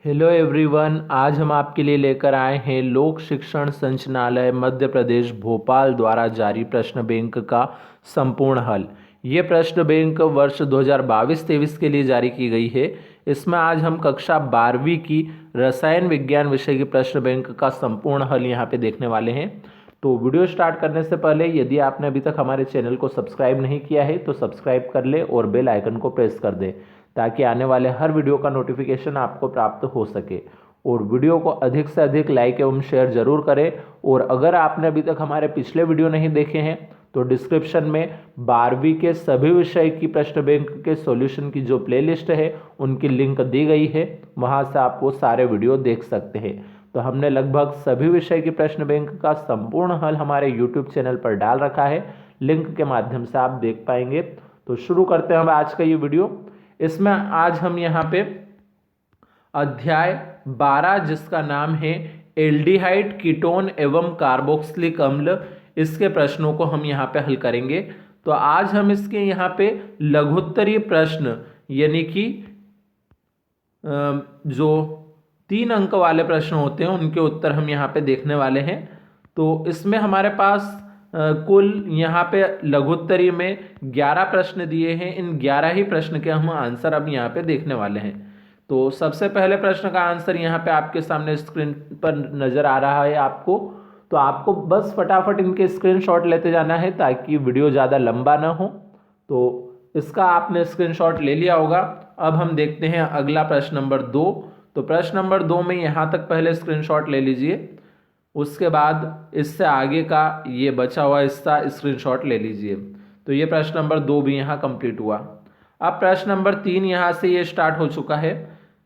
Hello everyone, आज हम आपके लिए लेकर आए हैं लोक शिक्षण संचालनालय मध्य प्रदेश भोपाल द्वारा जारी प्रश्न बैंक का संपूर्ण हल। ये प्रश्न बैंक वर्ष 2022-23 के लिए जारी की गई है। इसमें आज हम कक्षा 12वीं की रसायन विज्ञान विषय की प्रश्न बैंक का संपूर्ण हल यहाँ पे देखने वाले हैं। तो वीडियो स्टार्ट करने से पहले यदि आपने अभी तक हमारे चैनल को सब्सक्राइब नहीं किया है तो सब्सक्राइब कर ले और बेल आइकन को प्रेस कर दे ताकि आने वाले हर वीडियो का नोटिफिकेशन आपको प्राप्त हो सके। और वीडियो को अधिक से अधिक लाइक एवं शेयर जरूर करें। और अगर आपने अभी तक हमारे पिछले वीडियो नहीं देखे हैं तो डिस्क्रिप्शन में 12वीं के सभी विषय की प्रश्न बैंक के सॉल्यूशन की जो प्लेलिस्ट है उनकी लिंक दी गई है, वहां से आप वो सारे वीडियो देख सकते हैं। तो हमने लगभग सभी विषय की प्रश्न बैंक का संपूर्ण हल हमारे यूट्यूब चैनल पर डाल रखा है, लिंक के माध्यम से आप देख पाएंगे। तो शुरू करते हैं हम आज का ये वीडियो। इसमें आज हम यहाँ पे अध्याय 12 जिसका नाम है एल्डिहाइड कीटोन एवं कार्बोक्सिलिक अम्ल, इसके प्रश्नों को हम यहाँ पे हल करेंगे। तो आज हम इसके यहाँ पे लघुत्तरीय प्रश्न यानी कि जो 3 अंक वाले प्रश्न होते हैं उनके उत्तर हम यहाँ पे देखने वाले हैं। तो इसमें हमारे पास कुल यहाँ पे लघुत्तरी में 11 प्रश्न दिए हैं। इन 11 ही प्रश्न के हम आंसर अब यहाँ पे देखने वाले हैं। तो सबसे पहले प्रश्न का आंसर यहाँ पे आपके सामने स्क्रीन पर नजर आ रहा है आपको। तो आपको बस फटाफट इनके स्क्रीनशॉट लेते जाना है ताकि वीडियो ज़्यादा लंबा ना हो। तो इसका आपने स्क्रीनशॉट ले लिया होगा। अब हम देखते हैं अगला प्रश्न नंबर 2। तो प्रश्न नंबर 2 में यहाँ तक पहले स्क्रीनशॉट ले लीजिए, उसके बाद इससे आगे का ये बचा हुआ हिस्सा स्क्रीनशॉट ले लीजिए। तो ये प्रश्न नंबर 2 भी यहाँ कंप्लीट हुआ। अब प्रश्न नंबर 3 यहाँ से ये स्टार्ट हो चुका है।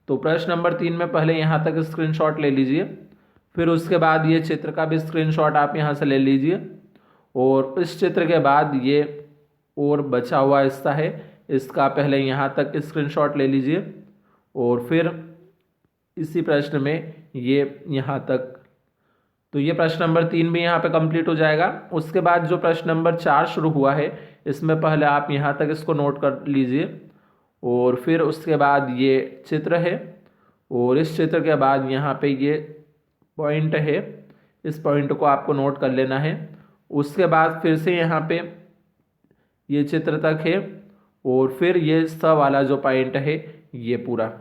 तो प्रश्न नंबर 3 में पहले यहाँ तक स्क्रीनशॉट ले लीजिए, फिर उसके बाद ये चित्र का भी स्क्रीनशॉट आप यहाँ से ले लीजिए, और इस चित्र के बाद ये और बचा हुआ हिस्सा है इसका पहले यहाँ तक स्क्रीनशॉट ले लीजिए, और फिर इसी प्रश्न में ये यहाँ तक। तो ये प्रश्न नंबर 3 भी यहाँ पे कंप्लीट हो जाएगा। उसके बाद जो प्रश्न नंबर 4 शुरू हुआ है इसमें पहले आप यहाँ तक इसको नोट कर लीजिए, और फिर उसके बाद ये चित्र है, और इस चित्र के बाद यहाँ पे ये पॉइंट है, इस पॉइंट को आपको नोट कर लेना है। उसके बाद फिर से यहाँ पे ये चित्र तक है, और फिर ये स वाला जो पॉइंट है ये पूरा।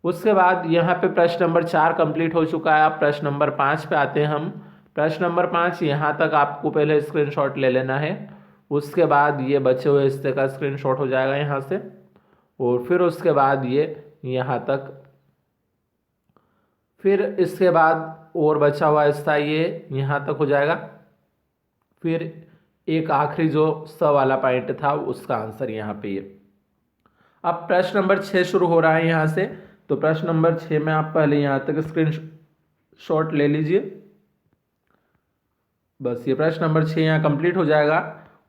उसके बाद यहाँ पे प्रश्न नंबर 4 कंप्लीट हो चुका है। अब प्रश्न नंबर 5 पे आते हैं हम। प्रश्न नंबर 5 यहाँ तक आपको पहले स्क्रीनशॉट ले लेना है, उसके बाद ये बचे हुए हिस्से का स्क्रीनशॉट हो जाएगा यहाँ से, और फिर उसके बाद ये यहाँ तक, फिर इसके बाद और बचा हुआ हिस्सा ये यहाँ तक हो जाएगा, फिर एक आखिरी जो स वाला पॉइंट था उसका आंसर यहाँ पे ये। अब प्रश्न नंबर 6 शुरू हो रहा है यहाँ से। तो प्रश्न नंबर 6 में आप पहले यहाँ तक स्क्रीनशॉट ले लीजिए। बस ये प्रश्न नंबर 6 यहाँ कंप्लीट हो जाएगा।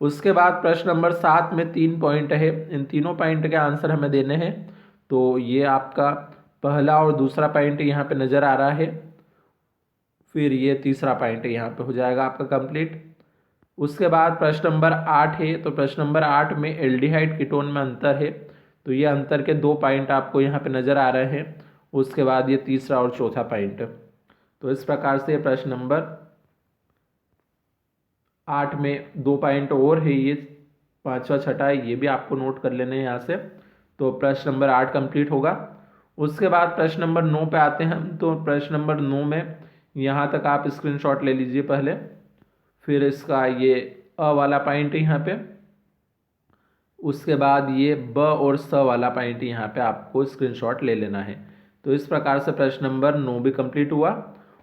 उसके बाद प्रश्न नंबर 7 में 3 पॉइंट है, इन तीनों पॉइंट के आंसर हमें देने हैं। तो ये आपका पहला और दूसरा पॉइंट यहाँ पे नज़र आ रहा है, फिर ये तीसरा पॉइंट यहाँ पे हो जाएगा आपका कंप्लीट। उसके बाद प्रश्न नंबर 8 है। तो प्रश्न नंबर 8 में एल्डिहाइड कीटोन में अंतर है, तो ये अंतर के 2 पॉइंट आपको यहाँ पे नज़र आ रहे हैं। उसके बाद ये तीसरा और चौथा पॉइंट। तो इस प्रकार से प्रश्न नंबर 8 में 2 पॉइंट और है, ये 5वां 6ठा है, ये भी आपको नोट कर लेने हैं यहाँ से। तो प्रश्न नंबर 8 कंप्लीट होगा। उसके बाद प्रश्न नंबर 9 पे आते हैं हम। तो प्रश्न नंबर 9 में यहाँ तक आप स्क्रीनशॉट ले लीजिए पहले, फिर इसका ये अ वाला पॉइंट यहाँ पे, उसके बाद ये ब और स वाला पॉइंट यहाँ पे आपको स्क्रीनशॉट ले लेना है। तो इस प्रकार से प्रश्न नंबर 9 भी कंप्लीट हुआ।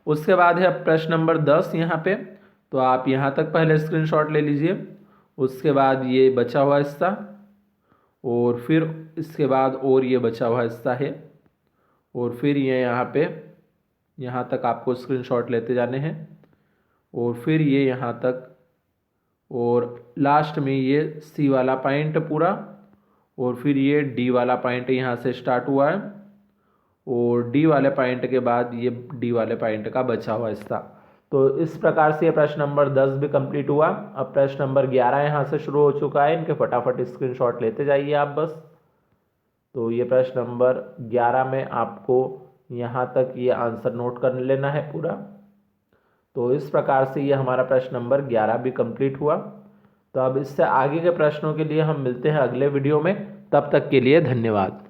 उसके बाद है प्रश्न नंबर 10 यहाँ पे। तो आप यहाँ तक पहले स्क्रीनशॉट ले लीजिए, उसके बाद ये बचा हुआ हिस्सा, और फिर इसके बाद और ये बचा हुआ हिस्सा है, और फिर ये यहाँ पे यहाँ तक आपको स्क्रीनशॉट लेते जाने हैं, और फिर ये यहाँ तक, और लास्ट में ये सी वाला पॉइंट पूरा, और फिर ये डी वाला पॉइंट यहाँ से स्टार्ट हुआ है, और डी वाले पॉइंट के बाद ये डी वाले पॉइंट का बचा हुआ हिस्सा। तो इस प्रकार से ये प्रश्न नंबर 10 भी कंप्लीट हुआ। अब प्रश्न नंबर 11 यहाँ से शुरू हो चुका है, इनके फटाफट स्क्रीनशॉट लेते जाइए आप बस। तो ये प्रश्न नंबर 11 में आपको यहाँ तक ये आंसर नोट कर लेना है पूरा। तो इस प्रकार से ये हमारा प्रश्न नंबर 11 भी कंप्लीट हुआ। तो अब इससे आगे के प्रश्नों के लिए हम मिलते हैं अगले वीडियो में। तब तक के लिए धन्यवाद।